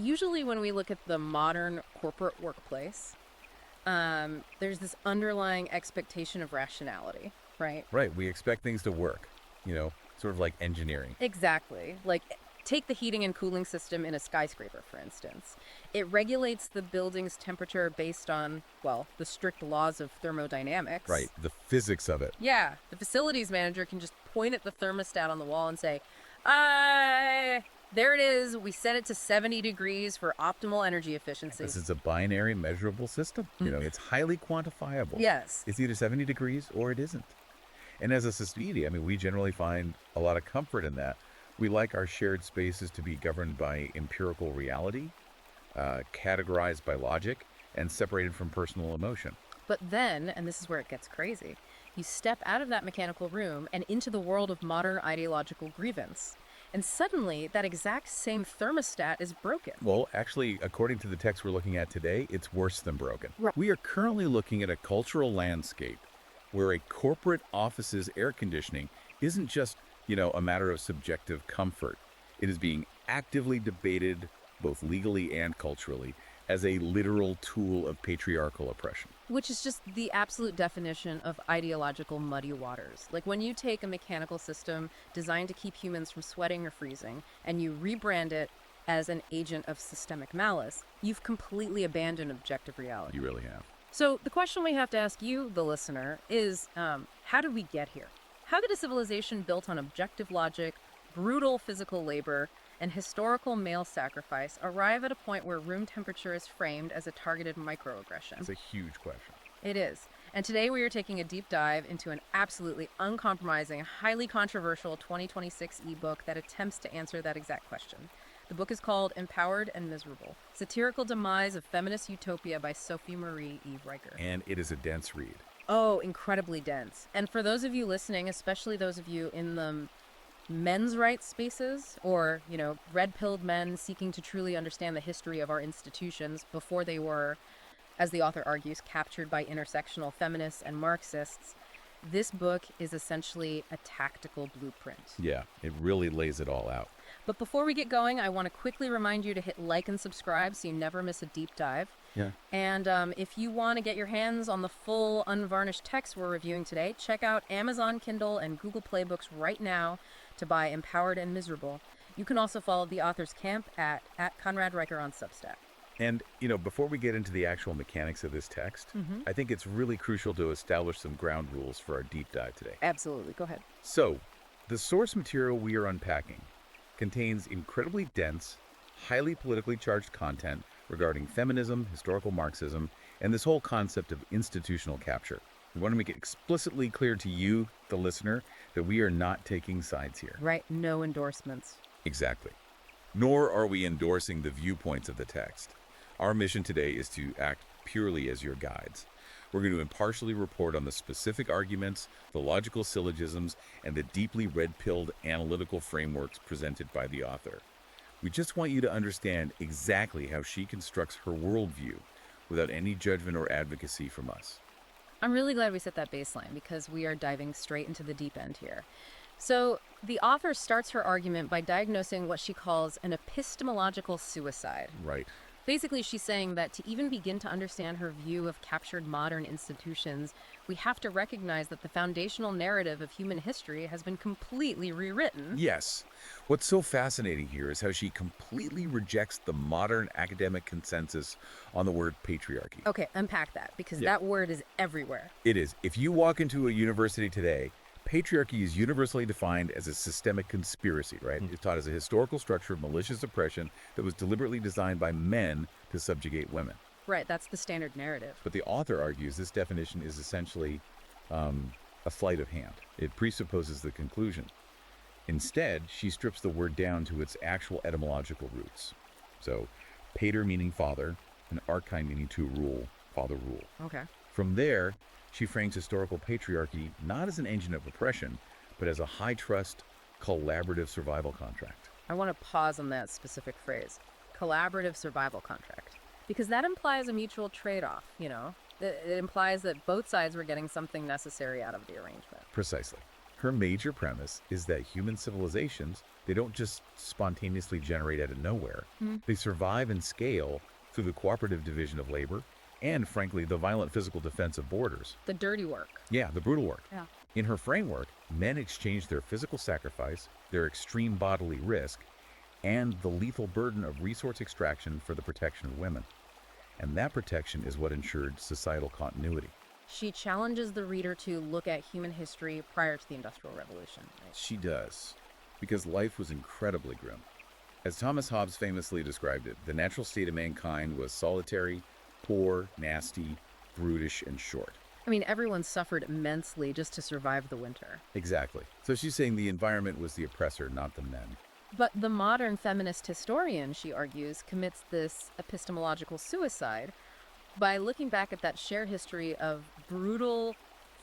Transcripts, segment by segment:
usually when we look at the modern corporate workplace, there's this underlying expectation of rationality, right? Right, we expect things to work, sort of like engineering. Exactly. Like, take the heating and cooling system in a skyscraper, for instance. It regulates the building's temperature based on, well, the strict laws of thermodynamics. Right, the physics of it. Yeah, the facilities manager can just point at the thermostat on the wall and say, there it is. We set it to 70 degrees for optimal energy efficiency. This is a binary measurable system. It's highly quantifiable. Yes. It's either 70 degrees or it isn't. And as a society, we generally find a lot of comfort in that. We like our shared spaces to be governed by empirical reality, categorized by logic, and separated from personal emotion. But then, and this is where it gets crazy, you step out of that mechanical room and into the world of modern ideological grievance. And suddenly, that exact same thermostat is broken. Well, actually, according to the text we're looking at today, it's worse than broken. Right. We are currently looking at a cultural landscape where a corporate office's air conditioning isn't just, a matter of subjective comfort. It is being actively debated, both legally and culturally, as a literal tool of patriarchal oppression. Which is just the absolute definition of ideological muddy waters. Like when you take a mechanical system designed to keep humans from sweating or freezing, and you rebrand it as an agent of systemic malice, you've completely abandoned objective reality. You really have. So the question we have to ask you, the listener, is how did we get here? How did a civilization built on objective logic, brutal physical labor, and historical male sacrifice arrive at a point where room temperature is framed as a targeted microaggression? It's a huge question. It is. And today we are taking a deep dive into an absolutely uncompromising, highly controversial 2026 ebook that attempts to answer that exact question. The book is called Empowered and Miserable: Satirical Demise of Feminist Utopia by Sophie Marie Eve Riker. And it is a dense read. Oh, incredibly dense. And for those of you listening, especially those of you in the men's rights spaces or, red-pilled men seeking to truly understand the history of our institutions before they were, as the author argues, captured by intersectional feminists and Marxists, this book is essentially a tactical blueprint. Yeah, it really lays it all out. But before we get going, I want to quickly remind you to hit like and subscribe so you never miss a deep dive. Yeah. And if you want to get your hands on the full unvarnished text we're reviewing today, check out Amazon Kindle and Google Play Books right now to buy Empowered and Miserable. You can also follow the author's camp at Conrad Riker on Substack. And, before we get into the actual mechanics of this text, I think it's really crucial to establish some ground rules for our deep dive today. Absolutely. Go ahead. So, the source material we are unpacking contains incredibly dense, highly politically charged content regarding feminism, historical Marxism, and this whole concept of institutional capture. We want to make it explicitly clear to you, the listener, that we are not taking sides here. Right. No endorsements. Exactly. Nor are we endorsing the viewpoints of the text. Our mission today is to act purely as your guides. We're going to impartially report on the specific arguments, the logical syllogisms, and the deeply red-pilled analytical frameworks presented by the author. We just want you to understand exactly how she constructs her worldview without any judgment or advocacy from us. I'm really glad we set that baseline because we are diving straight into the deep end here. So the author starts her argument by diagnosing what she calls an epistemological suicide. Right. Basically, she's saying that to even begin to understand her view of captured modern institutions, we have to recognize that the foundational narrative of human history has been completely rewritten. Yes. What's so fascinating here is how she completely rejects the modern academic consensus on the word patriarchy. Okay, unpack that, because that word is everywhere. It is. If you walk into a university today, patriarchy is universally defined as a systemic conspiracy, right? It's taught as a historical structure of malicious oppression that was deliberately designed by men to subjugate women. Right, that's the standard narrative. But the author argues this definition is essentially a sleight of hand. It presupposes the conclusion. Instead, she strips the word down to its actual etymological roots. So, pater meaning father, and archai meaning to rule, father rule. Okay. From there, she frames historical patriarchy not as an engine of oppression, but as a high-trust, collaborative survival contract. I want to pause on that specific phrase, collaborative survival contract, because that implies a mutual trade-off, It implies that both sides were getting something necessary out of the arrangement. Precisely. Her major premise is that human civilizations, they don't just spontaneously generate out of nowhere. They survive and scale through the cooperative division of labor and, frankly, the violent physical defense of borders. The dirty work. Yeah, the brutal work. Yeah. In her framework, men exchange their physical sacrifice, their extreme bodily risk, and the lethal burden of resource extraction for the protection of women. And that protection is what ensured societal continuity. She challenges the reader to look at human history prior to the Industrial Revolution. Right? She does, because life was incredibly grim. As Thomas Hobbes famously described it, the natural state of mankind was solitary, poor, nasty, brutish, and short. I mean, everyone suffered immensely just to survive the winter. Exactly. So she's saying the environment was the oppressor, not the men. But the modern feminist historian, she argues, commits this epistemological suicide by looking back at that shared history of brutal,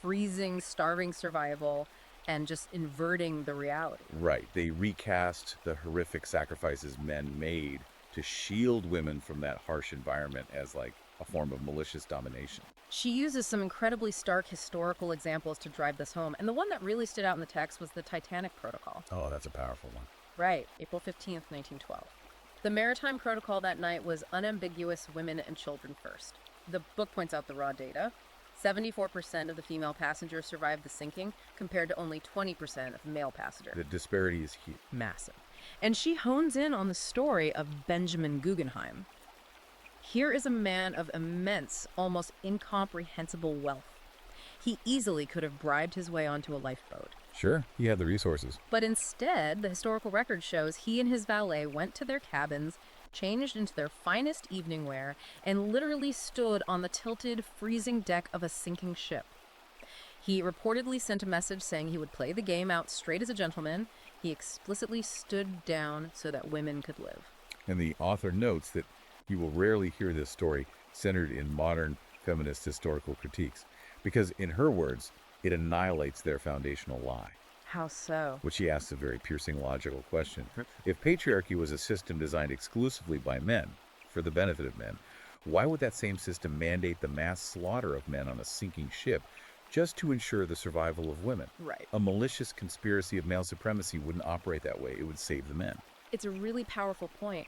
freezing, starving survival and just inverting the reality. Right. They recast the horrific sacrifices men made to shield women from that harsh environment as like a form of malicious domination. She uses some incredibly stark historical examples to drive this home, and the one that really stood out in the text was the Titanic Protocol. Oh, that's a powerful one. Right, April 15th, 1912. The maritime protocol that night was unambiguous: women and children first. The book points out the raw data. 74% of the female passengers survived the sinking, compared to only 20% of the male passenger. The disparity is huge. Massive. And she hones in on the story of Benjamin Guggenheim. Here is a man of immense, almost incomprehensible wealth. He easily could have bribed his way onto a lifeboat. Sure, he had the resources. But instead, the historical record shows he and his valet went to their cabins, changed into their finest evening wear, and literally stood on the tilted, freezing deck of a sinking ship. He reportedly sent a message saying he would play the game out straight as a gentleman. He explicitly stood down so that women could live. And the author notes that you will rarely hear this story centered in modern feminist historical critiques, because in her words, it annihilates their foundational lie. How so? Which she asks a very piercing logical question. If patriarchy was a system designed exclusively by men, for the benefit of men, why would that same system mandate the mass slaughter of men on a sinking ship just to ensure the survival of women? Right. A malicious conspiracy of male supremacy wouldn't operate that way. It would save the men. It's a really powerful point.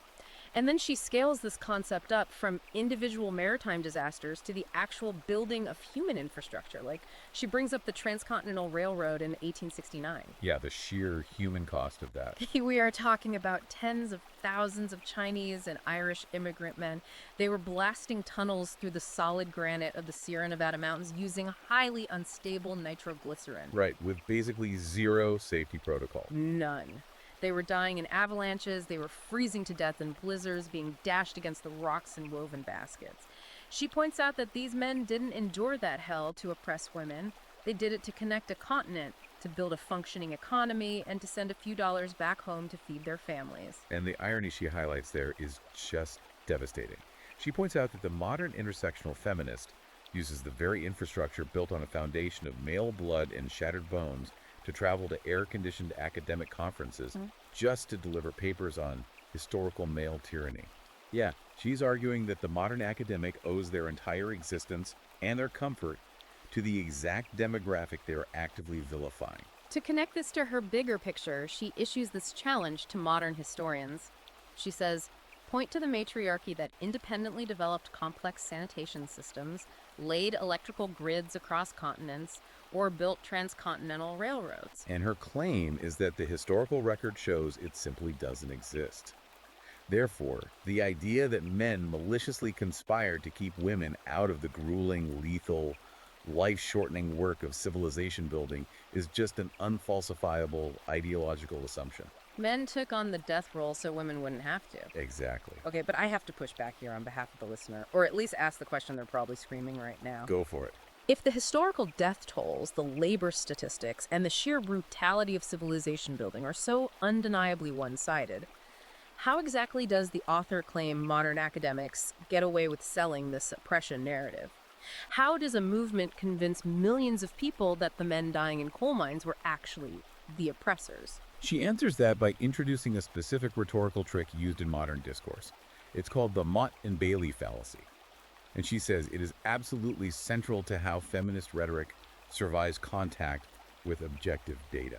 And then she scales this concept up from individual maritime disasters to the actual building of human infrastructure. Like, she brings up the Transcontinental Railroad in 1869. Yeah, the sheer human cost of that. We are talking about tens of thousands of Chinese and Irish immigrant men. They were blasting tunnels through the solid granite of the Sierra Nevada mountains using highly unstable nitroglycerin. Right, with basically zero safety protocol. None. They were dying in avalanches, they were freezing to death in blizzards, being dashed against the rocks in woven baskets. She points out that these men didn't endure that hell to oppress women. They did it to connect a continent, to build a functioning economy, and to send a few dollars back home to feed their families. And the irony she highlights there is just devastating. She points out that the modern intersectional feminist uses the very infrastructure built on a foundation of male blood and shattered bones to travel to air-conditioned academic conferences just to deliver papers on historical male tyranny. Yeah, she's arguing that the modern academic owes their entire existence and their comfort to the exact demographic they are actively vilifying. To connect this to her bigger picture, she issues this challenge to modern historians. She says, point to the matriarchy that independently developed complex sanitation systems, laid electrical grids across continents, or built transcontinental railroads. And her claim is that the historical record shows it simply doesn't exist. Therefore, the idea that men maliciously conspired to keep women out of the grueling, lethal, life-shortening work of civilization building is just an unfalsifiable ideological assumption. Men took on the death roll so women wouldn't have to. Exactly. Okay, but I have to push back here on behalf of the listener, or at least ask the question they're probably screaming right now. Go for it. If the historical death tolls, the labor statistics, and the sheer brutality of civilization building are so undeniably one-sided, how exactly does the author claim modern academics get away with selling this oppression narrative? How does a movement convince millions of people that the men dying in coal mines were actually the oppressors? She answers that by introducing a specific rhetorical trick used in modern discourse. It's called the Mott and Bailey fallacy. And she says it is absolutely central to how feminist rhetoric survives contact with objective data.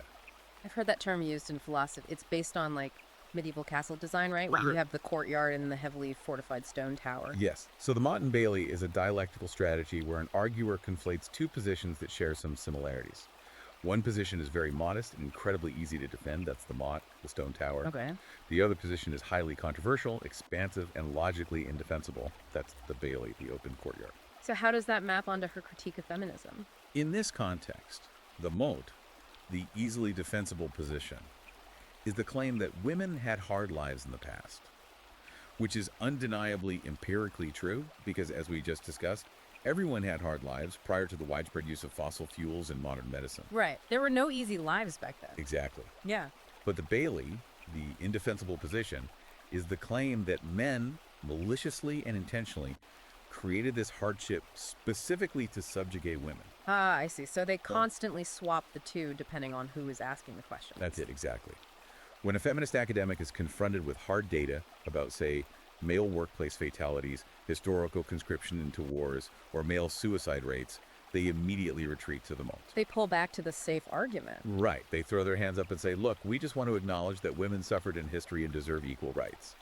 I've heard that term used in philosophy. It's based on like medieval castle design, right? Where you have the courtyard and the heavily fortified stone tower. Yes. So the Motte and Bailey is a dialectical strategy where an arguer conflates two positions that share some similarities. One position is very modest and incredibly easy to defend. That's the Motte, the stone tower. Okay. The other position is highly controversial, expansive, and logically indefensible. That's the Bailey, the open courtyard. So how does that map onto her critique of feminism? In this context, the moat, the easily defensible position, is the claim that women had hard lives in the past, which is undeniably empirically true because, as we just discussed, everyone had hard lives prior to the widespread use of fossil fuels in modern medicine. Right. There were no easy lives back then. Exactly. Yeah. But the Bailey, the indefensible position, is the claim that men maliciously and intentionally created this hardship specifically to subjugate women. Ah, I see. So they constantly swap the two depending on who is asking the question. That's it, exactly. When a feminist academic is confronted with hard data about, say, male workplace fatalities, historical conscription into wars, or male suicide rates, they immediately retreat to the moat. They pull back to the safe argument. Right. They throw their hands up and say, look, we just want to acknowledge that women suffered in history and deserve equal rights.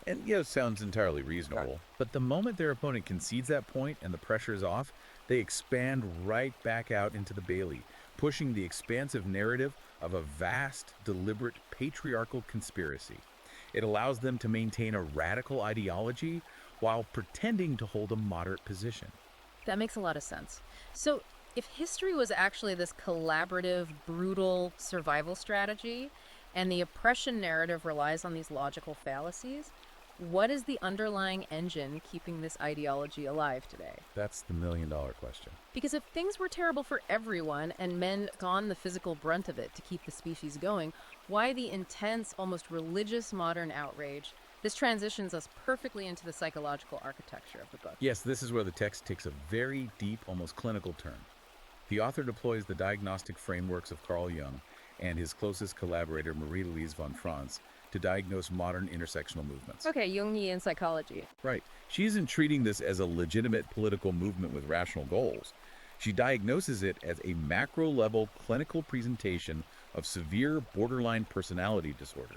And, it sounds entirely reasonable. But the moment their opponent concedes that point and the pressure is off, they expand right back out into the Bailey, pushing the expansive narrative of a vast, deliberate, patriarchal conspiracy. It allows them to maintain a radical ideology while pretending to hold a moderate position. That makes a lot of sense. So if history was actually this collaborative, brutal survival strategy, and the oppression narrative relies on these logical fallacies, what is the underlying engine keeping this ideology alive today? That's the million-dollar question. Because if things were terrible for everyone and men gone the physical brunt of it to keep the species going, why the intense, almost religious modern outrage? This transitions us perfectly into the psychological architecture of the book. Yes, this is where the text takes a very deep, almost clinical turn. The author deploys the diagnostic frameworks of Carl Jung and his closest collaborator, Marie-Louise von Franz, to diagnose modern intersectional movements. Okay, Jungian psychology. Right. She isn't treating this as a legitimate political movement with rational goals. She diagnoses it as a macro-level clinical presentation of severe borderline personality disorder,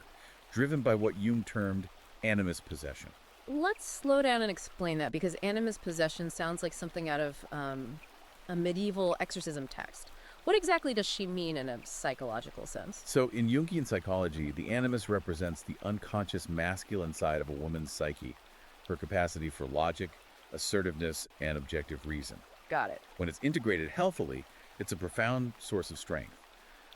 driven by what Jung termed animus possession. Let's slow down and explain that, because animus possession sounds like something out of a medieval exorcism text. What exactly does she mean in a psychological sense? So in Jungian psychology, the animus represents the unconscious masculine side of a woman's psyche, her capacity for logic, assertiveness, and objective reason. Got it. When it's integrated healthily, it's a profound source of strength.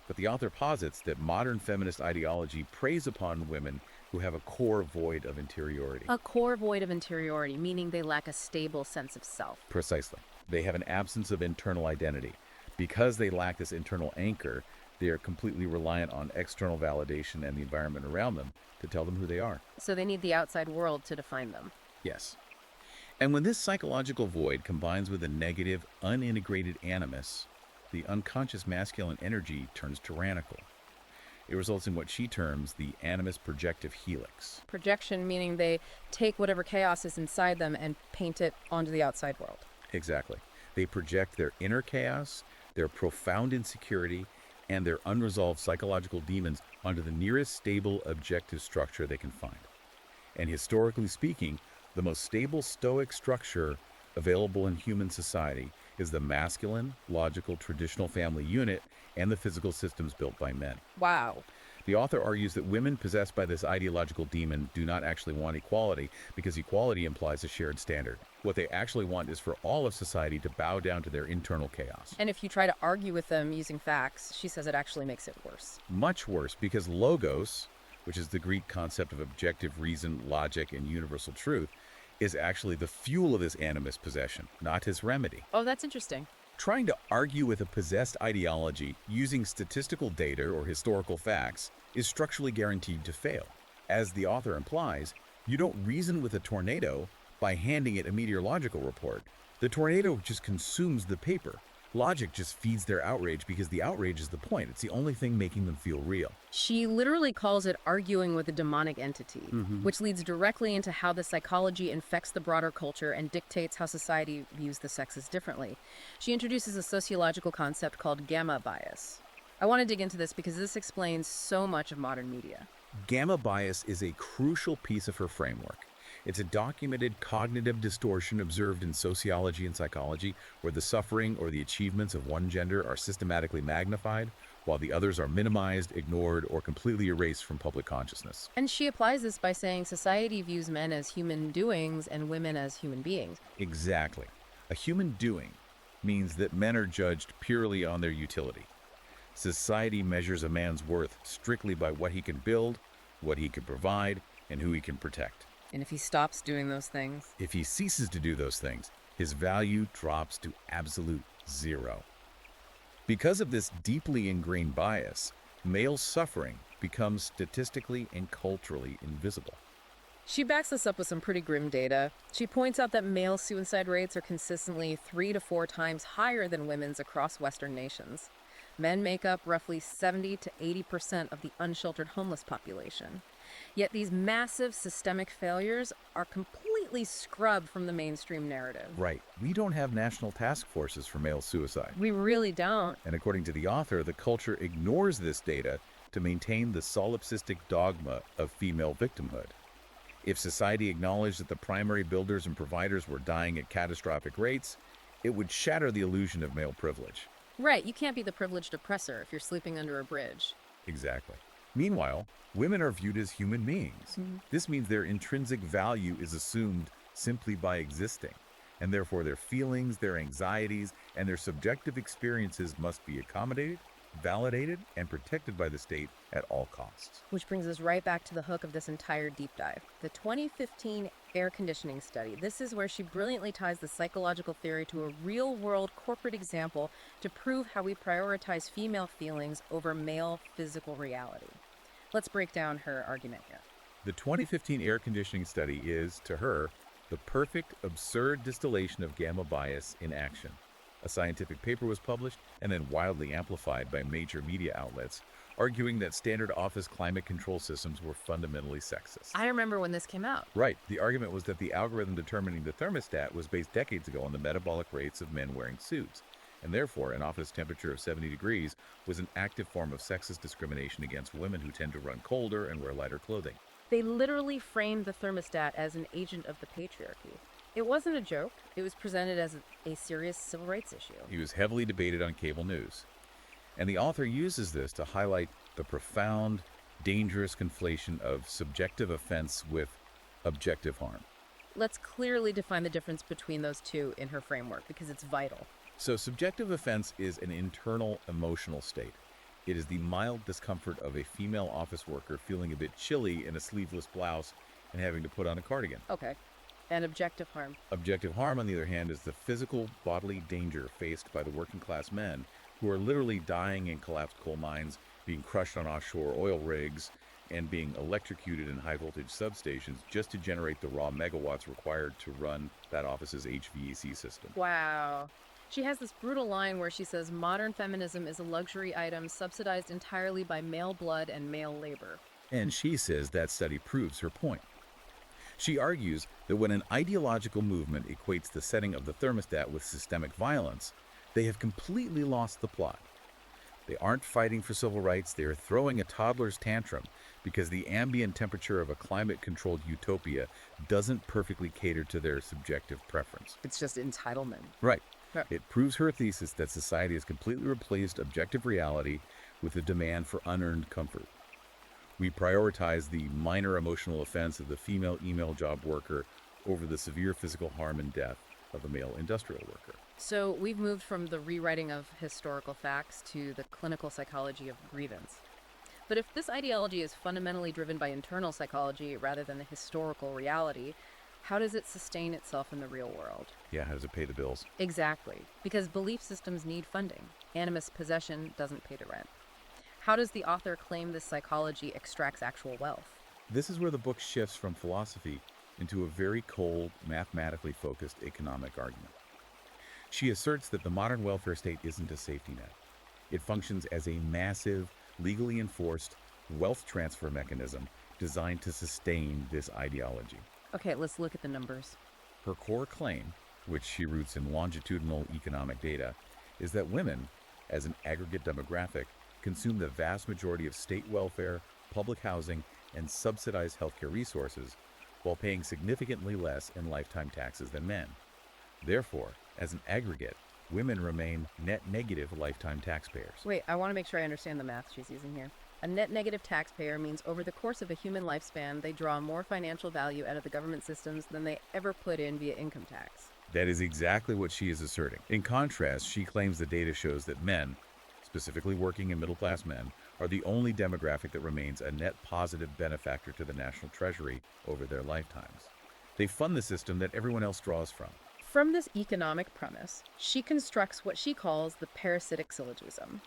But the author posits that modern feminist ideology preys upon women who have a core void of interiority. A core void of interiority, meaning they lack a stable sense of self. Precisely. They have an absence of internal identity. Because they lack this internal anchor, they are completely reliant on external validation and the environment around them to tell them who they are. So they need the outside world to define them. Yes. And when this psychological void combines with a negative, unintegrated animus, the unconscious masculine energy turns tyrannical. It results in what she terms the animus projective helix. Projection meaning they take whatever chaos is inside them and paint it onto the outside world. Exactly. They project their inner chaos, their profound insecurity, and their unresolved psychological demons onto the nearest stable objective structure they can find. And historically speaking, the most stable stoic structure available in human society is the masculine, logical, traditional family unit and the physical systems built by men. Wow. The author argues that women possessed by this ideological demon do not actually want equality because equality implies a shared standard. What they actually want is for all of society to bow down to their internal chaos. And if you try to argue with them using facts, she says it actually makes it worse. Much worse, because logos, which is the Greek concept of objective reason, logic, and universal truth, is actually the fuel of this animus possession, not his remedy. Oh, that's interesting. Trying to argue with a possessed ideology using statistical data or historical facts is structurally guaranteed to fail. As the author implies, you don't reason with a tornado by handing it a meteorological report. The tornado just consumes the paper. Logic just feeds their outrage because the outrage is the point. It's the only thing making them feel real. She literally calls it arguing with a demonic entity, which leads directly into how the psychology infects the broader culture and dictates how society views the sexes differently. She introduces a sociological concept called gamma bias. I want to dig into this because this explains so much of modern media. Gamma bias is a crucial piece of her framework. It's a documented cognitive distortion observed in sociology and psychology, where the suffering or the achievements of one gender are systematically magnified, while the others are minimized, ignored, or completely erased from public consciousness. And she applies this by saying society views men as human doings and women as human beings. Exactly. A human doing means that men are judged purely on their utility. Society measures a man's worth strictly by what he can build, what he can provide, and who he can protect. And if he stops doing those things, If he ceases to do those things, his value drops to absolute zero. Because of this deeply ingrained bias, male suffering becomes statistically and culturally invisible. she backs this up with some pretty grim data. She points out that male suicide rates are consistently 3 to 4 times higher than women's across Western nations. Men make up roughly 70 to 80% of the unsheltered homeless population. Yet these massive systemic failures are completely scrubbed from the mainstream narrative. Right. We don't have national task forces for male suicide. We really don't. And according to the author, the culture ignores this data to maintain the solipsistic dogma of female victimhood. If society acknowledged that the primary builders and providers were dying at catastrophic rates, it would shatter the illusion of male privilege. Right, you can't be the privileged oppressor if you're sleeping under a bridge. Exactly. Meanwhile, women are viewed as human beings. This means their intrinsic value is assumed simply by existing, and therefore their feelings, their anxieties, and their subjective experiences must be accommodated, validated, and protected by the state at all costs. Which brings us right back to the hook of this entire deep dive. The 2015 air conditioning study. This is where she brilliantly ties the psychological theory to a real-world corporate example to prove how we prioritize female feelings over male physical reality. Let's break down her argument here. The 2015 air conditioning study is, to her, the perfect, absurd distillation of gamma bias in action. A scientific paper was published and then wildly amplified by major media outlets, arguing that standard office climate control systems were fundamentally sexist. I remember when this came out. Right. The argument was that the algorithm determining the thermostat was based decades ago on the metabolic rates of men wearing suits, and therefore an office temperature of 70 degrees was an active form of sexist discrimination against women who tend to run colder and wear lighter clothing. They literally framed the thermostat as an agent of the patriarchy. It wasn't a joke. It was presented as a serious civil rights issue. He was heavily debated on cable news. And the author uses this to highlight the profound, dangerous conflation of subjective offense with objective harm. Let's clearly define the difference between those two in her framework because it's vital. So subjective offense is an internal emotional state. It is the mild discomfort of a female office worker feeling a bit chilly in a sleeveless blouse and having to put on a cardigan. Okay. And objective harm. Objective harm, on the other hand, is the physical bodily danger faced by the working class men who are literally dying in collapsed coal mines, being crushed on offshore oil rigs, and being electrocuted in high voltage substations just to generate the raw megawatts required to run that office's HVAC system. Wow. She has this brutal line where she says modern feminism is a luxury item subsidized entirely by male blood and male labor. And she says that study proves her point. She argues that when an ideological movement equates the setting of the thermostat with systemic violence, they have completely lost the plot. They aren't fighting for civil rights, they are throwing a toddler's tantrum because the ambient temperature of a climate-controlled utopia doesn't perfectly cater to their subjective preference. It's just entitlement. Right. Yeah. It proves her thesis that society has completely replaced objective reality with a demand for unearned comfort. We prioritize the minor emotional offense of the female email job worker over the severe physical harm and death of the male industrial worker. So we've moved from the rewriting of historical facts to the clinical psychology of grievance. But if this ideology is fundamentally driven by internal psychology rather than the historical reality, how does it sustain itself in the real world? Yeah, how does it pay the bills? Exactly, because belief systems need funding. Animus possession doesn't pay the rent. How does the author claim this psychology extracts actual wealth? This is where the book shifts from philosophy into a very cold, mathematically focused economic argument. She asserts that the modern welfare state isn't a safety net. It functions as a massive, legally enforced wealth transfer mechanism designed to sustain this ideology. Okay, let's look at the numbers. Her core claim, which she roots in longitudinal economic data, is that women, as an aggregate demographic, consume the vast majority of state welfare, public housing, and subsidized healthcare resources, while paying significantly less in lifetime taxes than men. Therefore, as an aggregate, women remain net negative lifetime taxpayers. Wait, I want to make sure I understand the math she's using here. A net negative taxpayer means over the course of a human lifespan, they draw more financial value out of the government systems than they ever put in via income tax. That is exactly what she is asserting. In contrast, she claims the data shows that men, specifically working and middle-class men, are the only demographic that remains a net positive benefactor to the national treasury over their lifetimes. They fund the system that everyone else draws from. From this economic premise, she constructs what she calls the parasitic syllogism.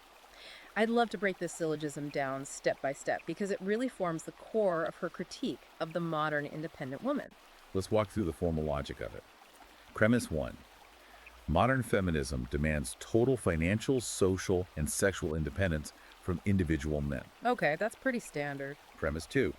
I'd love to break this syllogism down step by step because it really forms the core of her critique of the modern independent woman. Let's walk through the formal logic of it. Premise 1. Modern feminism demands total financial, social, and sexual independence from individual men. Okay, that's pretty standard. Premise 2.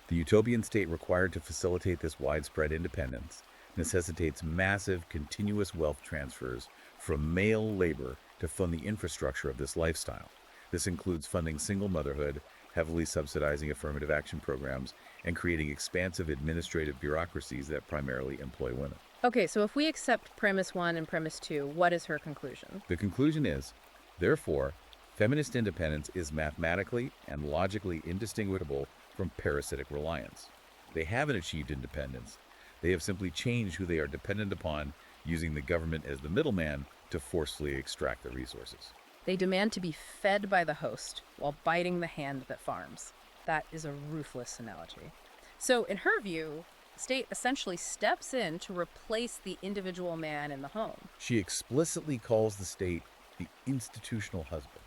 The utopian state required to facilitate this widespread independence necessitates massive, continuous wealth transfers from male labor to fund the infrastructure of this lifestyle. This includes funding single motherhood, heavily subsidizing affirmative action programs, and creating expansive administrative bureaucracies that primarily employ women. Okay, so if we accept premise 1 and premise 2, what is her conclusion? The conclusion is, therefore, feminist independence is mathematically and logically indistinguishable from parasitic reliance. They haven't achieved independence. They have simply changed who they are dependent upon, using the government as the middleman to forcefully extract the resources. They demand to be fed by the host while biting the hand that farms. That is a ruthless analogy. So, in her view, the state essentially steps in to replace the individual man in the home. She explicitly calls the state the institutional husband,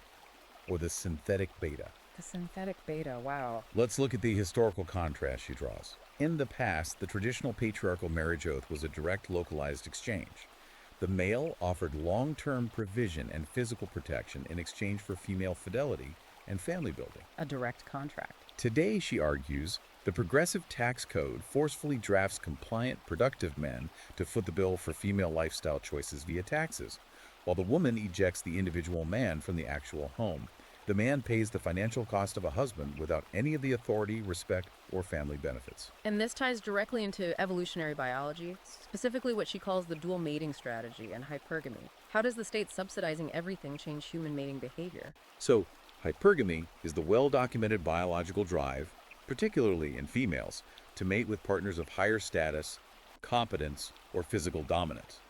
or the synthetic beta. The synthetic beta, wow. Let's look at the historical contrast she draws. In the past, the traditional patriarchal marriage oath was a direct, localized exchange. The male offered long-term provision and physical protection in exchange for female fidelity and family building. A direct contract. Today, she argues, the progressive tax code forcefully drafts compliant, productive men to foot the bill for female lifestyle choices via taxes, while the woman ejects the individual man from the actual home. The man pays the financial cost of a husband without any of the authority, respect, or family benefits. And this ties directly into evolutionary biology, specifically what she calls the dual mating strategy and hypergamy. How does the state subsidizing everything change human mating behavior? So, hypergamy is the well-documented biological drive, particularly in females, to mate with partners of higher status, competence, or physical dominance.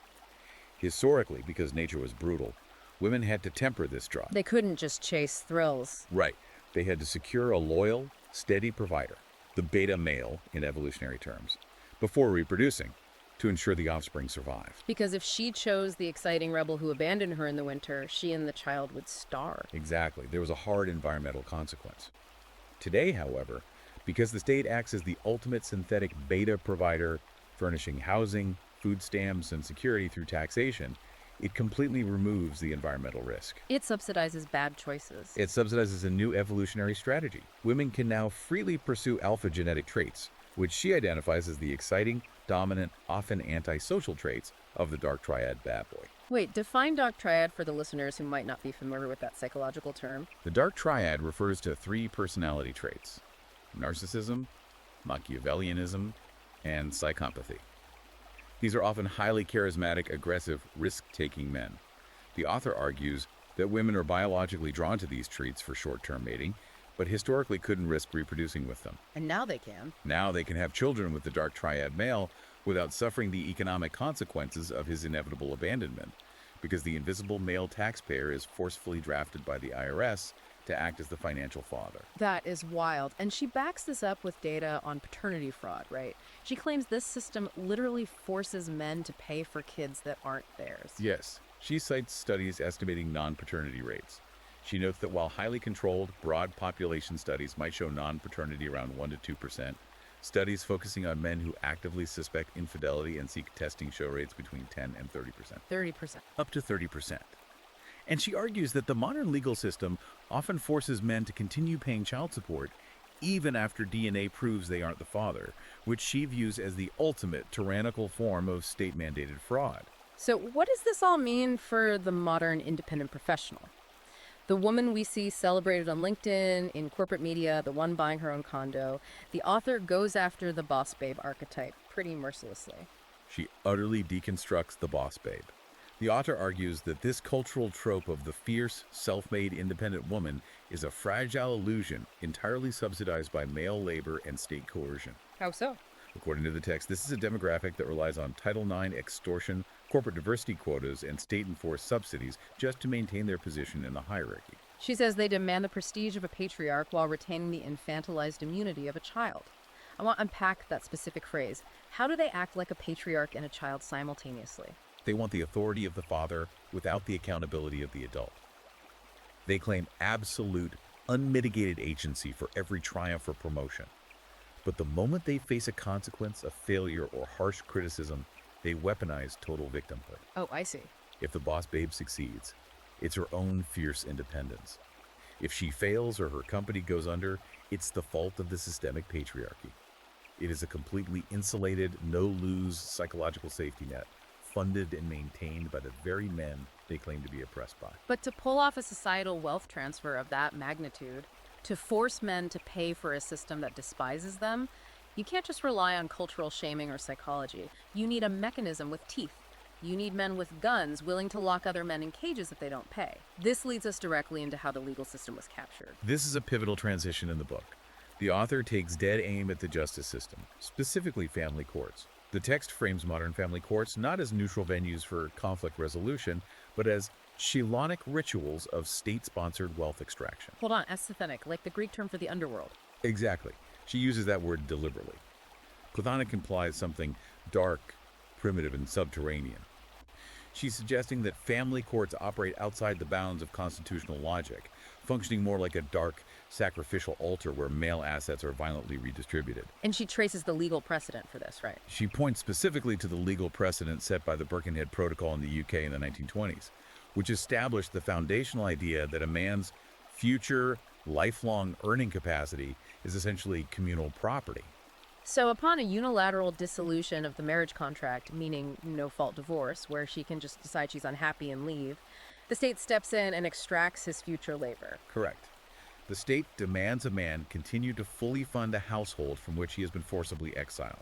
Historically, because nature was brutal, women had to temper this drive. They couldn't just chase thrills. Right. They had to secure a loyal, steady provider, the beta male in evolutionary terms, before reproducing, to ensure the offspring survived. Because if she chose the exciting rebel who abandoned her in the winter, she and the child would starve. Exactly. There was a hard environmental consequence. Today, however, because the state acts as the ultimate synthetic beta provider, furnishing housing, food stamps, and security through taxation, it completely removes the environmental risk. It subsidizes bad choices. It subsidizes a new evolutionary strategy. Women can now freely pursue alpha genetic traits, which she identifies as the exciting, dominant, often antisocial traits of the dark triad bad boy. Wait, define dark triad for the listeners who might not be familiar with that psychological term. The dark triad refers to 3 personality traits: narcissism, Machiavellianism, and psychopathy. These are often highly charismatic, aggressive, risk-taking men. The author argues that women are biologically drawn to these traits for short-term mating, but historically couldn't risk reproducing with them. And now they can. Now they can have children with the dark triad male without suffering the economic consequences of his inevitable abandonment, because the invisible male taxpayer is forcefully drafted by the IRS to act as the financial father. That is wild. And she backs this up with data on paternity fraud, right? She claims this system literally forces men to pay for kids that aren't theirs. Yes, she cites studies estimating non-paternity rates. She notes that while highly controlled, broad population studies might show non-paternity around 1 to 2%, studies focusing on men who actively suspect infidelity and seek testing show rates between 10 and 30%. 30%. Up to 30%. And she argues that the modern legal system often forces men to continue paying child support even after DNA proves they aren't the father, which she views as the ultimate tyrannical form of state-mandated fraud. So what does this all mean for the modern independent professional? The woman we see celebrated on LinkedIn, in corporate media, the one buying her own condo, the author goes after the boss babe archetype pretty mercilessly. She utterly deconstructs the boss babe. The author argues that this cultural trope of the fierce, self-made, independent woman is a fragile illusion entirely subsidized by male labor and state coercion. How so? According to the text, this is a demographic that relies on Title IX extortion, corporate diversity quotas, and state-enforced subsidies just to maintain their position in the hierarchy. She says they demand the prestige of a patriarch while retaining the infantilized immunity of a child. I want to unpack that specific phrase. How do they act like a patriarch and a child simultaneously? They want the authority of the father without the accountability of the adult. They claim absolute, unmitigated agency for every triumph or promotion. But the moment they face a consequence, a failure, or harsh criticism, they weaponize total victimhood. Oh, I see. If the boss babe succeeds, it's her own fierce independence. If she fails or her company goes under, it's the fault of the systemic patriarchy. It is a completely insulated, no-lose psychological safety net, funded and maintained by the very men they claim to be oppressed by. But to pull off a societal wealth transfer of that magnitude, to force men to pay for a system that despises them, you can't just rely on cultural shaming or psychology. You need a mechanism with teeth. You need men with guns willing to lock other men in cages if they don't pay. This leads us directly into how the legal system was captured. This is a pivotal transition in the book. The author takes dead aim at the justice system, specifically family courts. The text frames modern family courts not as neutral venues for conflict resolution, but as Shelonic rituals of state-sponsored wealth extraction. Hold on, asthenic, like the Greek term for the underworld. Exactly. She uses that word deliberately. Chthonic implies something dark, primitive, and subterranean. She's suggesting that family courts operate outside the bounds of constitutional logic, functioning more like a dark, sacrificial altar where male assets are violently redistributed. And she traces the legal precedent for this, right? She points specifically to the legal precedent set by the Birkenhead Protocol in the UK in the 1920s, which established the foundational idea that a man's future, lifelong earning capacity is essentially communal property. So upon a unilateral dissolution of the marriage contract, meaning no-fault divorce, where she can just decide she's unhappy and leave, the state steps in and extracts his future labor. Correct. The state demands a man continue to fully fund a household from which he has been forcibly exiled.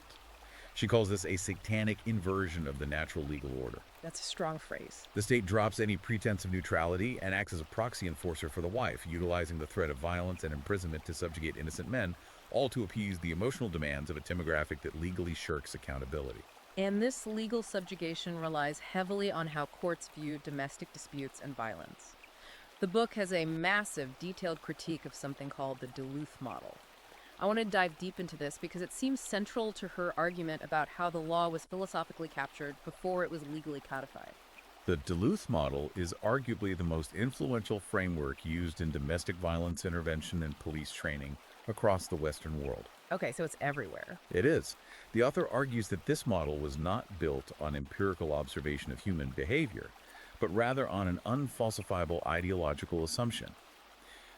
She calls this a satanic inversion of the natural legal order. That's a strong phrase. The state drops any pretense of neutrality and acts as a proxy enforcer for the wife, utilizing the threat of violence and imprisonment to subjugate innocent men, all to appease the emotional demands of a demographic that legally shirks accountability. And this legal subjugation relies heavily on how courts view domestic disputes and violence. The book has a massive, detailed critique of something called the Duluth model. I want to dive deep into this because it seems central to her argument about how the law was philosophically captured before it was legally codified. The Duluth model is arguably the most influential framework used in domestic violence intervention and police training across the Western world. Okay, so it's everywhere. It is. The author argues that this model was not built on empirical observation of human behavior, but rather on an unfalsifiable ideological assumption.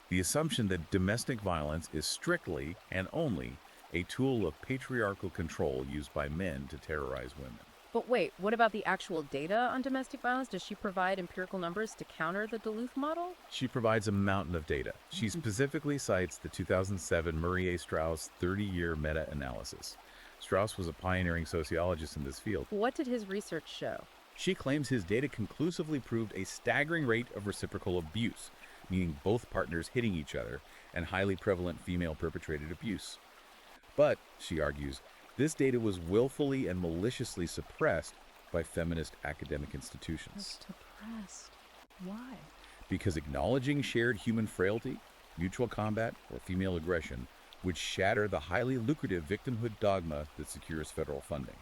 The assumption that domestic violence is strictly and only a tool of patriarchal control used by men to terrorize women. But wait, what about the actual data on domestic violence? Does she provide empirical numbers to counter the Duluth model? She provides a mountain of data. She specifically cites the 2007 Murray A. Strauss 30-year meta-analysis. Strauss was a pioneering sociologist in this field. What did his research show? She claims his data conclusively proved a staggering rate of reciprocal abuse, meaning both partners hitting each other, and highly prevalent female-perpetrated abuse. But, she argues, this data was willfully and maliciously suppressed by feminist academic institutions. Suppressed? Why? Because acknowledging shared human frailty, mutual combat, or female aggression would shatter the highly lucrative victimhood dogma that secures federal funding.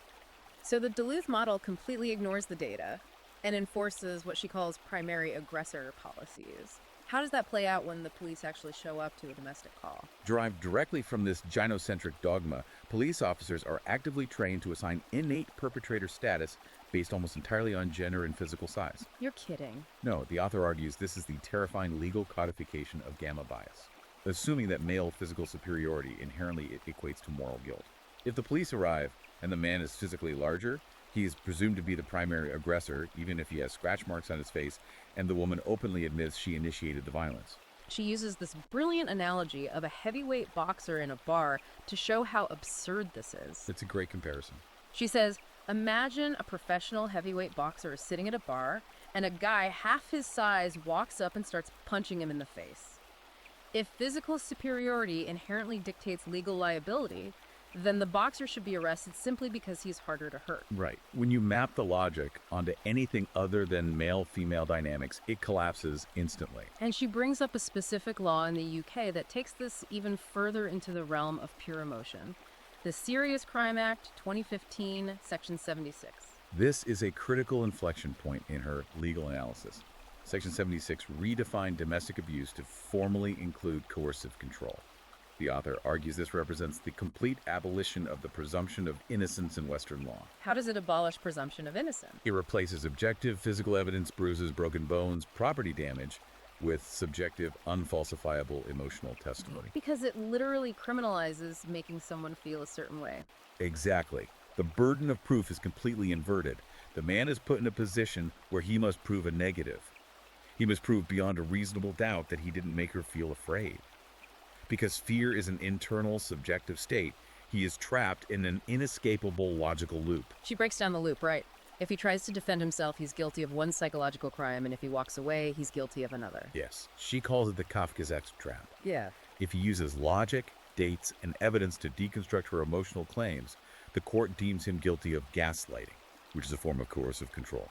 So the Duluth model completely ignores the data and enforces what she calls primary aggressor policies. How does that play out when the police actually show up to a domestic call? Derived directly from this gynocentric dogma, police officers are actively trained to assign innate perpetrator status based almost entirely on gender and physical size. You're kidding. No, the author argues this is the terrifying legal codification of gamma bias, assuming that male physical superiority inherently equates to moral guilt. If the police arrive and the man is physically larger, He is presumed to be the primary aggressor, even if he has scratch marks on his face, and the woman openly admits she initiated the violence. She uses this brilliant analogy of a heavyweight boxer in a bar to show how absurd this is. It's a great comparison. She says, imagine a professional heavyweight boxer is sitting at a bar and a guy half his size walks up and starts punching him in the face. If physical superiority inherently dictates legal liability, then the boxer should be arrested simply because he's harder to hurt. Right. When you map the logic onto anything other than male-female dynamics, it collapses instantly. And she brings up a specific law in the UK that takes this even further into the realm of pure emotion. The Serious Crime Act, 2015, Section 76. This is a critical inflection point in her legal analysis. Section 76 redefined domestic abuse to formally include coercive control. The author argues this represents the complete abolition of the presumption of innocence in Western law. How does it abolish presumption of innocence? It replaces objective physical evidence, bruises, broken bones, property damage, with subjective, unfalsifiable emotional testimony. Because it literally criminalizes making someone feel a certain way. Exactly. The burden of proof is completely inverted. The man is put in a position where he must prove a negative. He must prove beyond a reasonable doubt that he didn't make her feel afraid. Because fear is an internal, subjective state, he is trapped in an inescapable logical loop. She breaks down the loop, right? If he tries to defend himself, he's guilty of one psychological crime, and if he walks away, he's guilty of another. Yes, she calls it the Kafkaesque trap. Yeah. If he uses logic, dates, and evidence to deconstruct her emotional claims, the court deems him guilty of gaslighting, which is a form of coercive control.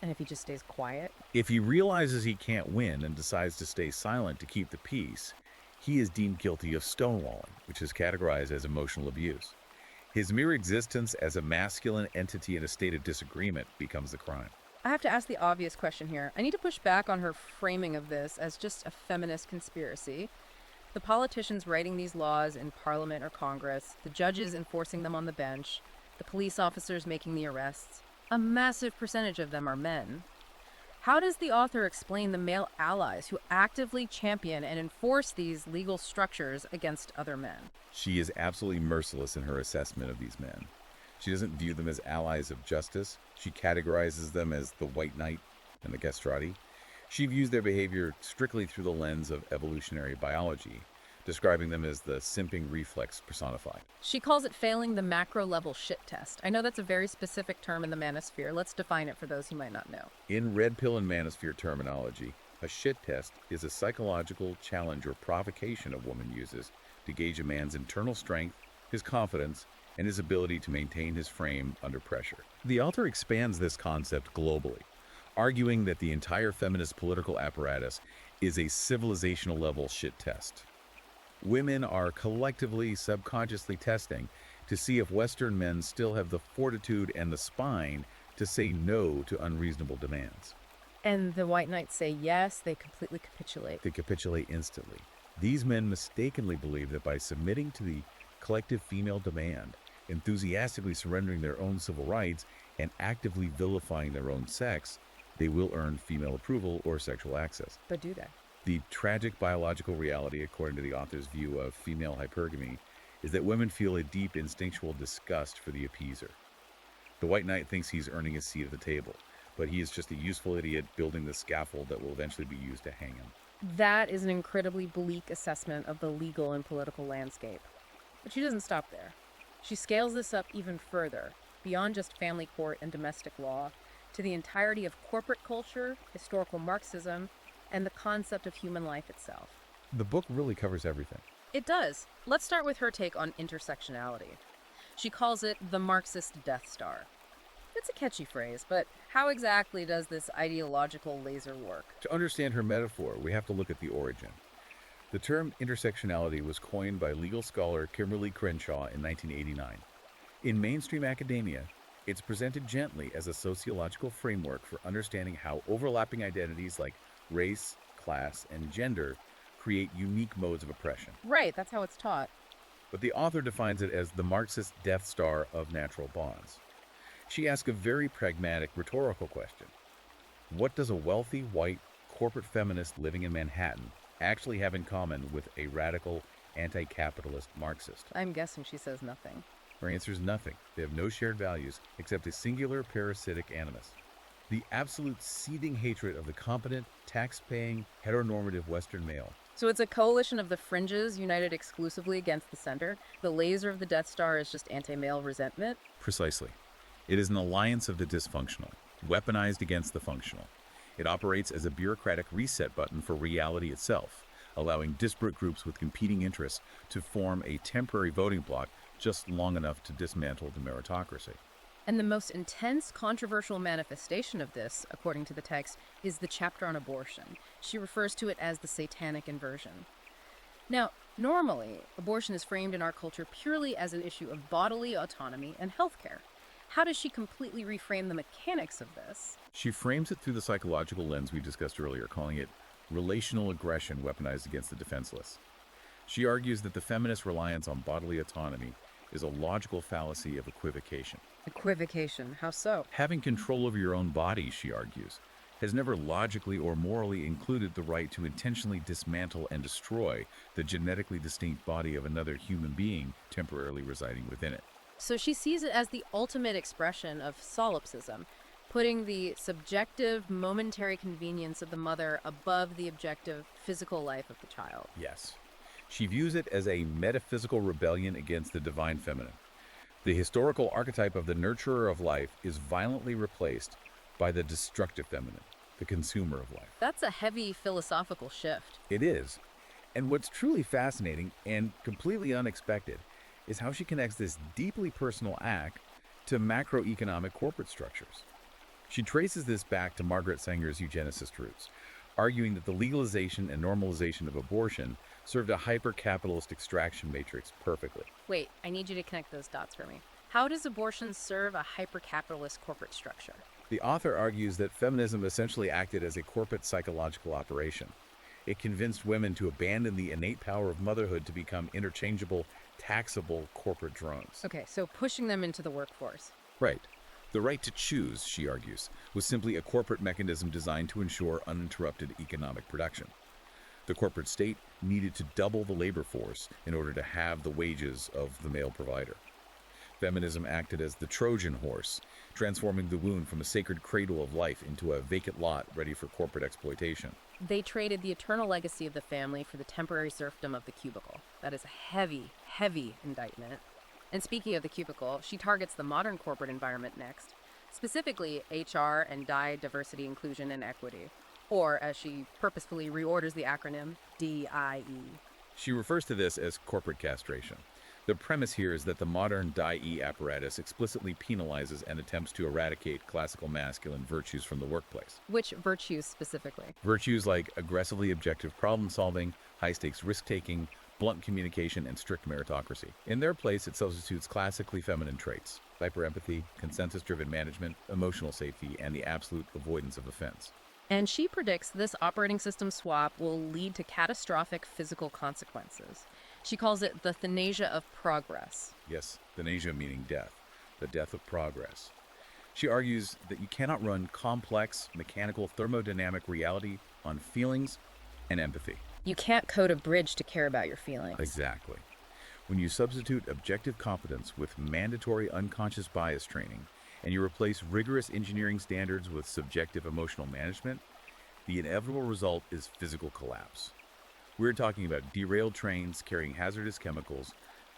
And if he just stays quiet? If he realizes he can't win and decides to stay silent to keep the peace, he is deemed guilty of stonewalling, which is categorized as emotional abuse. His mere existence as a masculine entity in a state of disagreement becomes the crime. I have to ask the obvious question here. I need to push back on her framing of this as just a feminist conspiracy. The politicians writing these laws in Parliament or Congress, the judges enforcing them on the bench, the police officers making the arrests, a massive percentage of them are men. How does the author explain the male allies who actively champion and enforce these legal structures against other men? She is absolutely merciless in her assessment of these men. She doesn't view them as allies of justice. She categorizes them as the white knight and the castrati. She views their behavior strictly through the lens of evolutionary biology, describing them as the simping reflex personified. She calls it failing the macro-level shit test. I know that's a very specific term in the manosphere. Let's define it for those who might not know. In red pill and manosphere terminology, a shit test is a psychological challenge or provocation a woman uses to gauge a man's internal strength, his confidence, and his ability to maintain his frame under pressure. The author expands this concept globally, arguing that the entire feminist political apparatus is a civilizational level shit test. Women are collectively, subconsciously testing to see if Western men still have the fortitude and the spine to say no to unreasonable demands. And the white knights say yes, they completely capitulate. They capitulate instantly. These men mistakenly believe that by submitting to the collective female demand, enthusiastically surrendering their own civil rights, and actively vilifying their own sex, they will earn female approval or sexual access. But do they? The tragic biological reality, according to the author's view of female hypergamy, is that women feel a deep instinctual disgust for the appeaser. The white knight thinks he's earning his seat at the table, but he is just a useful idiot building the scaffold that will eventually be used to hang him. That is an incredibly bleak assessment of the legal and political landscape. But she doesn't stop there. She scales this up even further, beyond just family court and domestic law, to the entirety of corporate culture, historical Marxism, and the concept of human life itself. The book really covers everything. It does. Let's start with her take on intersectionality. She calls it the Marxist Death Star. It's a catchy phrase, but how exactly does this ideological laser work? To understand her metaphor, we have to look at the origin. The term intersectionality was coined by legal scholar Kimberly Crenshaw in 1989. In mainstream academia, it's presented gently as a sociological framework for understanding how overlapping identities like race, class, and gender create unique modes of oppression. Right, that's how it's taught. But the author defines it as the Marxist Death Star of natural bonds. She asks a very pragmatic rhetorical question. What does a wealthy, white, corporate feminist living in Manhattan actually have in common with a radical, anti-capitalist Marxist? I'm guessing she says nothing. Our answer is nothing. They have no shared values except a singular parasitic animus. The absolute seething hatred of the competent, tax-paying, heteronormative Western male. So it's a coalition of the fringes united exclusively against the center. The laser of the Death Star is just anti-male resentment. Precisely. It is an alliance of the dysfunctional, weaponized against the functional. It operates as a bureaucratic reset button for reality itself, allowing disparate groups with competing interests to form a temporary voting bloc just long enough to dismantle the meritocracy. And the most intense, controversial manifestation of this, according to the text, is the chapter on abortion. She refers to it as the satanic inversion. Now, normally, abortion is framed in our culture purely as an issue of bodily autonomy and healthcare. How does she completely reframe the mechanics of this? She frames it through the psychological lens we discussed earlier, calling it relational aggression weaponized against the defenseless. She argues that the feminist reliance on bodily autonomy is a logical fallacy of equivocation. Equivocation, how so? Having control over your own body, she argues, has never logically or morally included the right to intentionally dismantle and destroy the genetically distinct body of another human being temporarily residing within it. So she sees it as the ultimate expression of solipsism, putting the subjective, momentary convenience of the mother above the objective, physical life of the child. Yes. She views it as a metaphysical rebellion against the divine feminine. The historical archetype of the nurturer of life is violently replaced by the destructive feminine, the consumer of life. That's a heavy philosophical shift. It is. And what's truly fascinating and completely unexpected is how she connects this deeply personal act to macroeconomic corporate structures. She traces this back to Margaret Sanger's eugenicist roots, arguing that the legalization and normalization of abortion served a hyper-capitalist extraction matrix perfectly. Wait, I need you to connect those dots for me. How does abortion serve a hyper-capitalist corporate structure? The author argues that feminism essentially acted as a corporate psychological operation. It convinced women to abandon the innate power of motherhood to become interchangeable, taxable corporate drones. Okay, so pushing them into the workforce. Right. The right to choose, she argues, was simply a corporate mechanism designed to ensure uninterrupted economic production. The corporate state needed to double the labor force in order to have the wages of the male provider. Feminism acted as the Trojan horse, transforming the womb from a sacred cradle of life into a vacant lot ready for corporate exploitation. They traded the eternal legacy of the family for the temporary serfdom of the cubicle. That is a heavy, heavy indictment. And speaking of the cubicle, she targets the modern corporate environment next, specifically HR and DIE, diversity, inclusion, and equity, or as she purposefully reorders the acronym, DIE. She refers to this as corporate castration. The premise here is that the modern DIE apparatus explicitly penalizes and attempts to eradicate classical masculine virtues from the workplace. Which virtues specifically? Virtues like aggressively objective problem solving, high-stakes risk-taking, blunt communication, and strict meritocracy. In their place, it substitutes classically feminine traits: hyper-empathy, consensus-driven management, emotional safety, and the absolute avoidance of offense. And she predicts this operating system swap will lead to catastrophic physical consequences. She calls it the thanasia of progress. Yes, thanasia meaning death, the death of progress. She argues that you cannot run complex, mechanical, thermodynamic reality on feelings and empathy. You can't code a bridge to care about your feelings. Exactly. When you substitute objective competence with mandatory unconscious bias training, and you replace rigorous engineering standards with subjective emotional management, the inevitable result is physical collapse. We're talking about derailed trains carrying hazardous chemicals,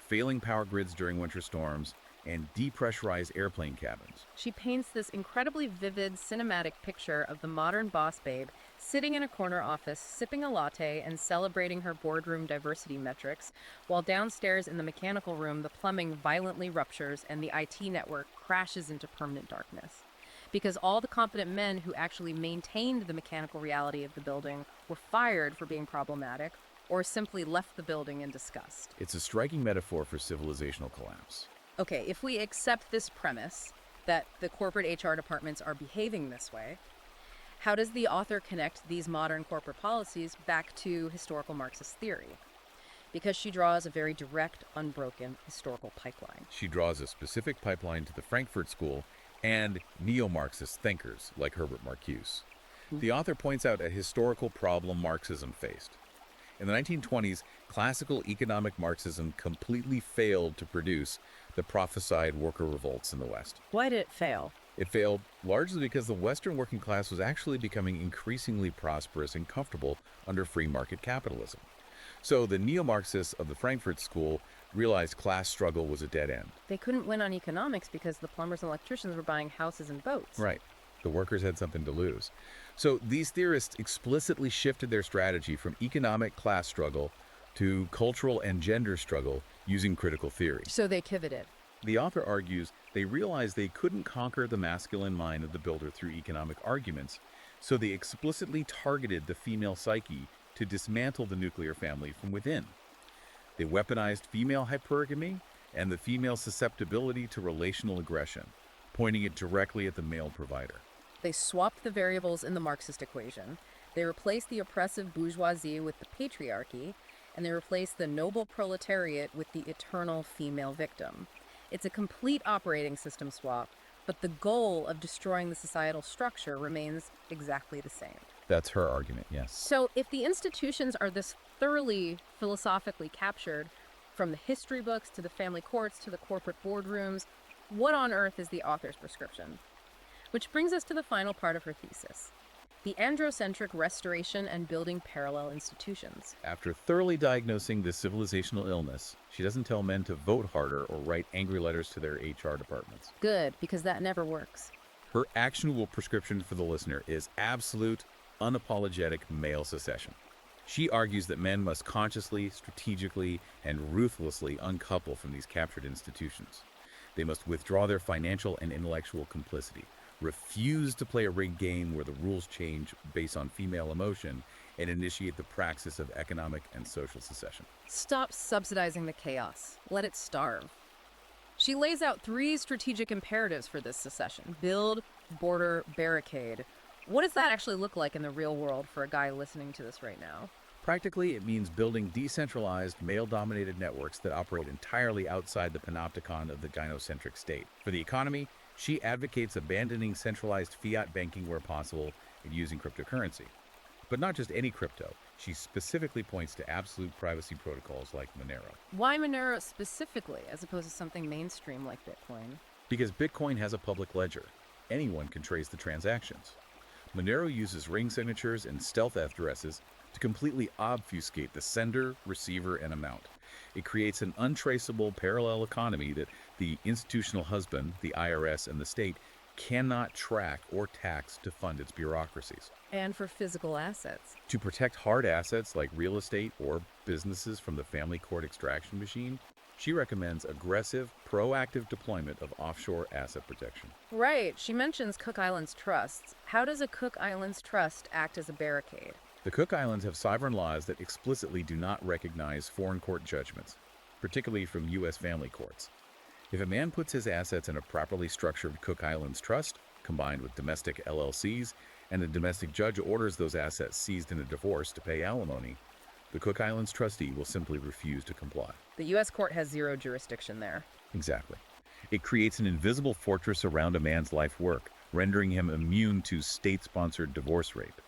failing power grids during winter storms, and depressurized airplane cabins. She paints this incredibly vivid cinematic picture of the modern boss babe sitting in a corner office, sipping a latte and celebrating her boardroom diversity metrics, while downstairs in the mechanical room, the plumbing violently ruptures and the IT network crashes into permanent darkness. Because all the competent men who actually maintained the mechanical reality of the building were fired for being problematic or simply left the building in disgust. It's a striking metaphor for civilizational collapse. Okay, if we accept this premise that the corporate HR departments are behaving this way, how does the author connect these modern corporate policies back to historical Marxist theory? Because she draws a very direct, unbroken historical pipeline. She draws a specific pipeline to the Frankfurt School and neo-Marxist thinkers like Herbert Marcuse. The author points out a historical problem Marxism faced. In the 1920s, classical economic Marxism completely failed to produce the prophesied worker revolts in the West. Why did it fail? It failed largely because the Western working class was actually becoming increasingly prosperous and comfortable under free market capitalism. So the neo-Marxists of the Frankfurt School realized class struggle was a dead end. They couldn't win on economics because the plumbers and electricians were buying houses and boats. Right. The workers had something to lose. So these theorists explicitly shifted their strategy from economic class struggle to cultural and gender struggle using critical theory. So they pivoted. The author argues they realized they couldn't conquer the masculine mind of the builder through economic arguments, so they explicitly targeted the female psyche to dismantle the nuclear family from within. They weaponized female hypergamy and the female susceptibility to relational aggression, pointing it directly at the male provider. They swapped the variables in the Marxist equation. They replaced the oppressive bourgeoisie with the patriarchy, and they replaced the noble proletariat with the eternal female victim. It's a complete operating system swap, but the goal of destroying the societal structure remains exactly the same. That's her argument, yes. So if the institutions are this thoroughly philosophically captured, from the history books to the family courts to the corporate boardrooms, what on earth is the author's prescription? Which brings us to the final part of her thesis: the androcentric restoration and building parallel institutions. After thoroughly diagnosing this civilizational illness, she doesn't tell men to vote harder or write angry letters to their HR departments. Good, because that never works. Her actionable prescription for the listener is absolute, unapologetic male secession. She argues that men must consciously, strategically, and ruthlessly uncouple from these captured institutions. They must withdraw their financial and intellectual complicity, refuse to play a rigged game where the rules change based on female emotion, and initiate the praxis of economic and social secession. Stop subsidizing the chaos. Let it starve. She lays out 3 strategic imperatives for this secession: build, border, barricade. What does that actually look like in the real world for a guy listening to this right now? Practically, it means building decentralized, male-dominated networks that operate entirely outside the panopticon of the gynocentric state. For the economy, she advocates abandoning centralized fiat banking where possible and using cryptocurrency. But not just any crypto. She specifically points to absolute privacy protocols like Monero. Why Monero specifically, as opposed to something mainstream like Bitcoin? Because Bitcoin has a public ledger. Anyone can trace the transactions. Monero uses ring signatures and stealth addresses to completely obfuscate the sender, receiver, and amount. It creates an untraceable parallel economy that the institutional husband, the IRS, and the state cannot track or tax to fund its bureaucracies. And for physical assets. To protect hard assets like real estate or businesses from the family court extraction machine, she recommends aggressive, proactive deployment of offshore asset protection. Right. She mentions Cook Islands trusts. How does a Cook Islands trust act as a barricade? The Cook Islands have sovereign laws that explicitly do not recognize foreign court judgments, particularly from U.S. family courts. If a man puts his assets in a properly structured Cook Islands trust, combined with domestic LLCs, and a domestic judge orders those assets seized in a divorce to pay alimony, the Cook Islands trustee will simply refuse to comply. The U.S. court has 0 jurisdiction there. Exactly. It creates an invisible fortress around a man's life work, rendering him immune to state-sponsored divorce rape.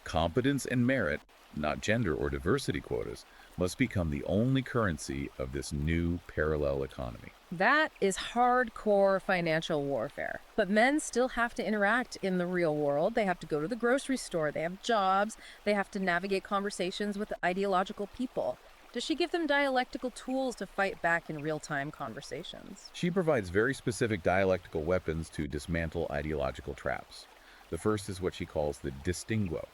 Competence and merit, not gender or diversity quotas, must become the only currency of this new parallel economy. That is hardcore financial warfare. But men still have to interact in the real world. They have to go to the grocery store. They have jobs. They have to navigate conversations with ideological people. Does she give them dialectical tools to fight back in real-time conversations? She provides very specific dialectical weapons to dismantle ideological traps. The first is what she calls the distinguo.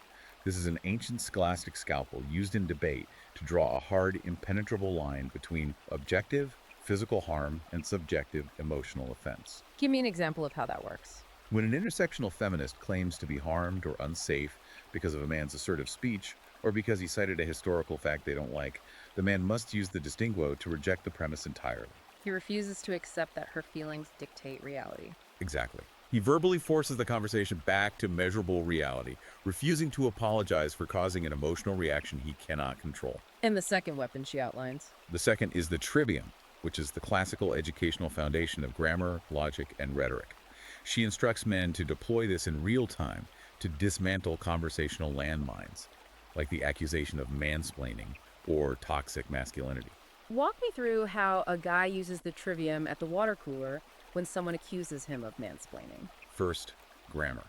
This is an ancient scholastic scalpel used in debate to draw a hard, impenetrable line between objective, physical harm, and subjective, emotional offense. Give me an example of how that works. When an intersectional feminist claims to be harmed or unsafe because of a man's assertive speech, or because he cited a historical fact they don't like, the man must use the distinguo to reject the premise entirely. He refuses to accept that her feelings dictate reality. Exactly. He verbally forces the conversation back to measurable reality, refusing to apologize for causing an emotional reaction he cannot control. And the second weapon she outlines. The second is the trivium, which is the classical educational foundation of grammar, logic, and rhetoric. She instructs men to deploy this in real time to dismantle conversational landmines, like the accusation of mansplaining or toxic masculinity. Walk me through how a guy uses the trivium at the water cooler when someone accuses him of mansplaining. First, grammar.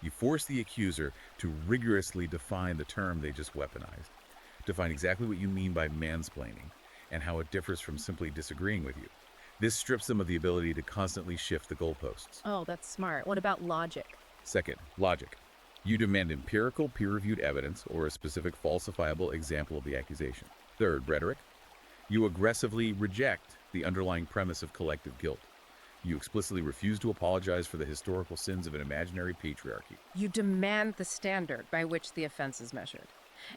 You force the accuser to rigorously define the term they just weaponized. Define exactly what you mean by mansplaining and how it differs from simply disagreeing with you. This strips them of the ability to constantly shift the goalposts. Oh, that's smart. What about logic? Second, logic. You demand empirical, peer-reviewed evidence or a specific falsifiable example of the accusation. Third, rhetoric. You aggressively reject the underlying premise of collective guilt. You explicitly refuse to apologize for the historical sins of an imaginary patriarchy. You demand the standard by which the offense is measured.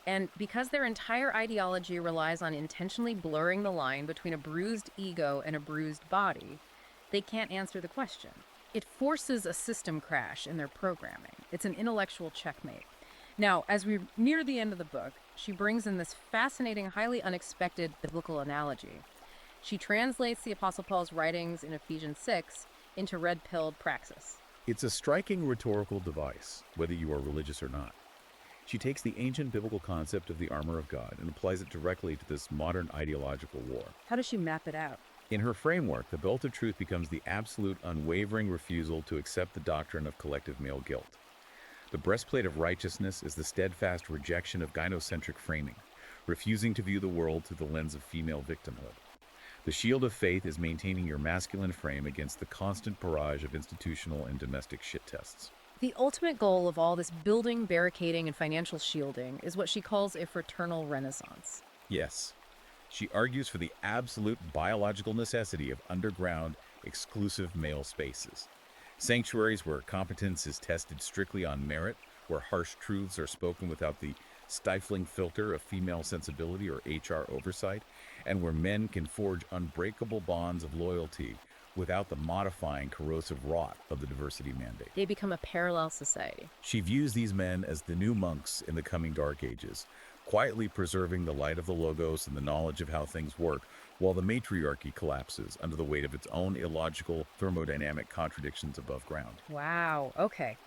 And because their entire ideology relies on intentionally blurring the line between a bruised ego and a bruised body, they can't answer the question. It forces a system crash in their programming. It's an intellectual checkmate. Now, as we near the end of the book, she brings in this fascinating, highly unexpected biblical analogy. She translates the Apostle Paul's writings in Ephesians 6 into red-pilled praxis. It's a striking rhetorical device, whether you are religious or not. She takes the ancient biblical concept of the armor of God and applies it directly to this modern ideological war. How does she map it out? In her framework, the belt of truth becomes the absolute, unwavering refusal to accept the doctrine of collective male guilt. The breastplate of righteousness is the steadfast rejection of gynocentric framing, refusing to view the world through the lens of female victimhood. The shield of faith is maintaining your masculine frame against the constant barrage of institutional and domestic shit tests. The ultimate goal of all this building, barricading, and financial shielding is what she calls a fraternal renaissance. Yes, she argues for the absolute biological necessity of underground, exclusive male spaces. Sanctuaries where competence is tested strictly on merit, where harsh truths are spoken without the stifling filter of female sensibility or HR oversight, and where men can forge unbreakable bonds of loyalty without the modifying, corrosive rot of the diversity mandate. They become a parallel society. She views these men as the new monks in the coming Dark Ages, quietly preserving the light of the Logos and the knowledge of how things work, while the matriarchy collapses under the weight of its own illogical thermodynamic contradictions above ground. Wow, okay.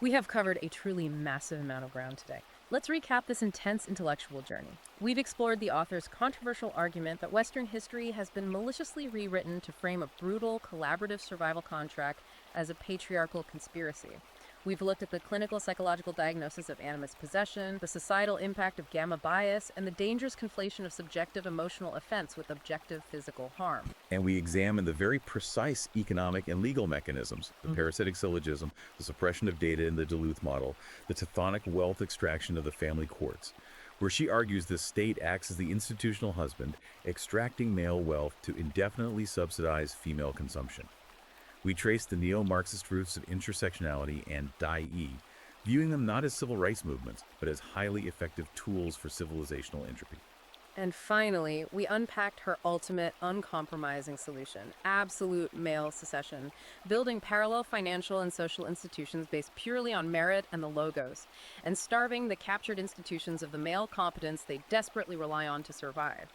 We have covered a truly massive amount of ground today. Let's recap this intense intellectual journey. We've explored the author's controversial argument that Western history has been maliciously rewritten to frame a brutal, collaborative survival contract as a patriarchal conspiracy. We've looked at the clinical psychological diagnosis of animus possession, the societal impact of gamma bias, and the dangerous conflation of subjective emotional offense with objective physical harm. And we examine the very precise economic and legal mechanisms, the parasitic syllogism, the suppression of data in the Duluth model, the teuthonic wealth extraction of the family courts, where she argues the state acts as the institutional husband, extracting male wealth to indefinitely subsidize female consumption. We trace the neo-Marxist roots of intersectionality and DIE, viewing them not as civil rights movements, but as highly effective tools for civilizational entropy. And finally, we unpacked her ultimate, uncompromising solution: absolute male secession, building parallel financial and social institutions based purely on merit and the logos, and starving the captured institutions of the male competence they desperately rely on to survive.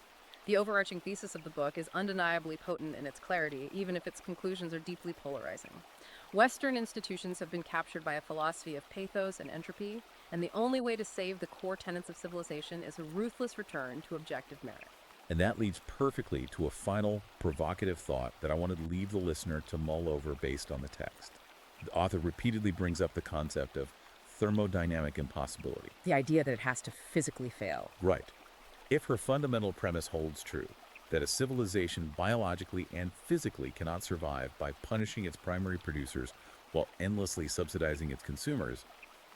The overarching thesis of the book is undeniably potent in its clarity, even if its conclusions are deeply polarizing. Western institutions have been captured by a philosophy of pathos and entropy, and the only way to save the core tenets of civilization is a ruthless return to objective merit. And that leads perfectly to a final provocative thought that I wanted to leave the listener to mull over based on the text. The author repeatedly brings up the concept of thermodynamic impossibility. The idea that it has to physically fail. Right. If her fundamental premise holds true, that a civilization biologically and physically cannot survive by punishing its primary producers while endlessly subsidizing its consumers,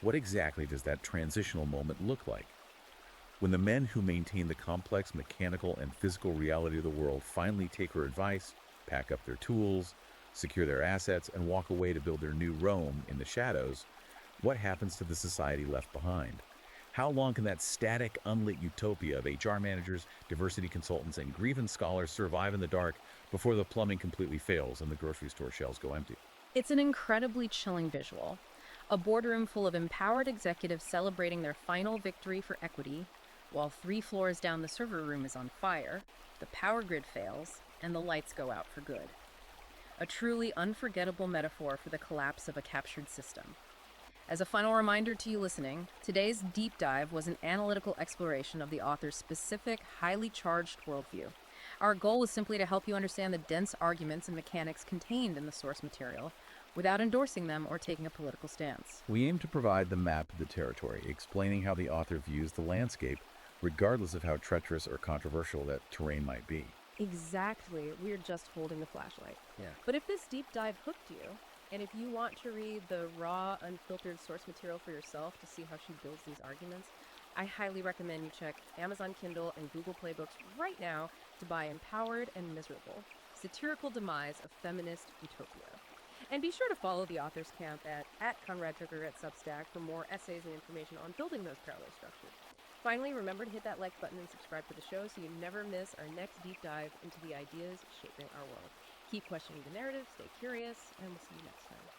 what exactly does that transitional moment look like? When the men who maintain the complex mechanical and physical reality of the world finally take her advice, pack up their tools, secure their assets, and walk away to build their new Rome in the shadows, what happens to the society left behind? How long can that static, unlit utopia of HR managers, diversity consultants, and grievance scholars survive in the dark before the plumbing completely fails and the grocery store shelves go empty? It's an incredibly chilling visual. A boardroom full of empowered executives celebrating their final victory for equity, while 3 floors down the server room is on fire, the power grid fails, and the lights go out for good. A truly unforgettable metaphor for the collapse of a captured system. As a final reminder to you listening, today's deep dive was an analytical exploration of the author's specific, highly charged worldview. Our goal is simply to help you understand the dense arguments and mechanics contained in the source material without endorsing them or taking a political stance. We aim to provide the map of the territory, explaining how the author views the landscape, regardless of how treacherous or controversial that terrain might be. Exactly. We're just holding the flashlight. Yeah. But if this deep dive hooked you, and if you want to read the raw, unfiltered source material for yourself to see how she builds these arguments, I highly recommend you check Amazon Kindle and Google Play Books right now to buy Empowered and Miserable, Satirical Demise of Feminist Utopia. And be sure to follow the author's camp at Conrad Trigger at Substack for more essays and information on building those parallel structures. Finally, remember to hit that like button and subscribe to the show so you never miss our next deep dive into the ideas shaping our world. Keep questioning the narrative, stay curious, and we'll see you next time.